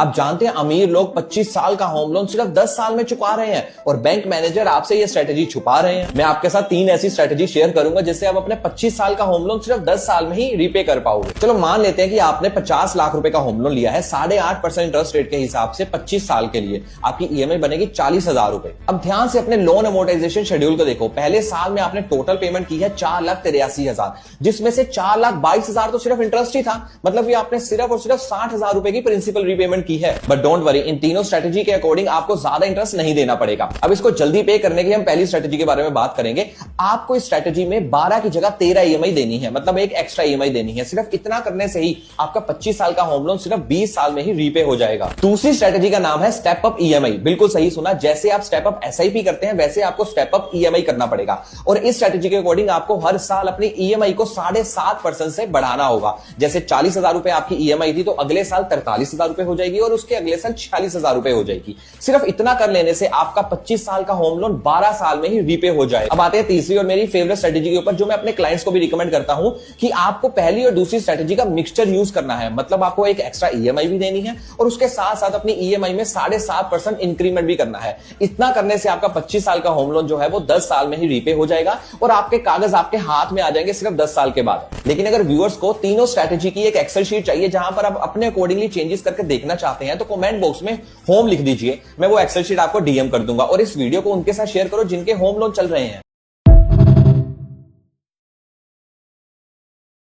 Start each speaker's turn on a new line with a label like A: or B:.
A: आप जानते हैं अमीर लोग 25 साल का होम लोन सिर्फ 10 साल में चुका रहे हैं और बैंक मैनेजर आपसे ये स्ट्रेटेजी छुपा रहे हैं। मैं आपके साथ 3 ऐसी स्ट्रेटेजी शेयर करूंगा जिससे आप अपने 25 साल का होम लोन सिर्फ 10 साल में ही रीपे कर पाओगे। चलो मान लेते हैं कि आपने 50 लाख रुपए का होम लोन लिया है 8.5% इंटरेस्ट रेट के हिसाब से 25 साल के लिए। आपकी ईएमआई बनेगी 40,000 रुपए। अब ध्यान से अपने लोन अमोर्टाइजेशन शेड्यूल को देखो। पहले साल में आपने टोटल पेमेंट की है 4,83,000, जिसमें से 4,22,000 तो सिर्फ इंटरेस्ट ही था। मतलब ये आपने सिर्फ और सिर्फ 60,000 रुपए की प्रिंसिपल रीपेमेंट की है। बट डोंट वरी, इन तीनों स्ट्रेटेजी के अकॉर्डिंग आपको ज्यादा इंटरेस्ट नहीं देना पड़ेगा। अब इसको जल्दी पे करने की हम पहली स्ट्रेटेजी के बारे में बात करेंगे। आपको इस स्ट्रेटेजी में 12 की जगह 13 ईएमआई देनी है, मतलब एक एक्स्ट्रा ईएमआई देनी है। सिर्फ इतना करने से ही आपका 25 साल का होम लोन सिर्फ 20 साल में ही रीपे हो जाएगा। दूसरी स्ट्रेटेजी का नाम है स्टेप अप ईएमआई। बिल्कुल सही सुना, जैसे आप स्टेप अप एसआईपी करते हैं वैसे आपको स्टेप अप ईएमआई करना पड़ेगा। और इस स्ट्रेटेजी के अकॉर्डिंग आपको हर साल अपनी ईएमआई को 7.5% से बढ़ाना होगा। जैसे 40,000 रुपए आपकी ईएमआई थी तो अगले साल 43,000 रुपए हो जाएगी और उसके अगले साल 46,000 रुपए हो जाएगी। सिर्फ इतना कर लेने से आपका 25 साल का होम लोन 12 साल में ही रीपे हो जाए। अब आते हैं तीसरी और मेरी फेवरेट स्ट्रेटेजी के ऊपर, जो मैं अपने क्लाइंट्स को भी रिकमेंड करता हूं कि आपको पहली और दूसरी स्ट्रेटेजी का मिक्सचर यूज करना है। मतलब आपको एक एक्स्ट्रा ईएमआई भी देनी है और उसके साथ साथ अपनी ईएमआई में 7.5% इंक्रीमेंट भी करना है। इतना करने से आपका 25 साल का होम लोन जो है वो 10 साल में ही रीपे हो जाएगा और आपके कागज आपके हाथ में आ जाएंगे सिर्फ 10 साल के बाद। लेकिन अगर व्यूअर्स को तीनों स्ट्रेटेजी की एक एक्सेल शीट चाहिए जहां पर आप अपने अकॉर्डिंगली चेंजेस करके देखना चाहते हैं तो कमेंट बॉक्स में होम लिख दीजिए। मैं वो एक्सेल शीट आपको डीएम कर दूंगा और इस वीडियो को उनके साथ शेयर करो जिनके होम लोन चल रहे हैं।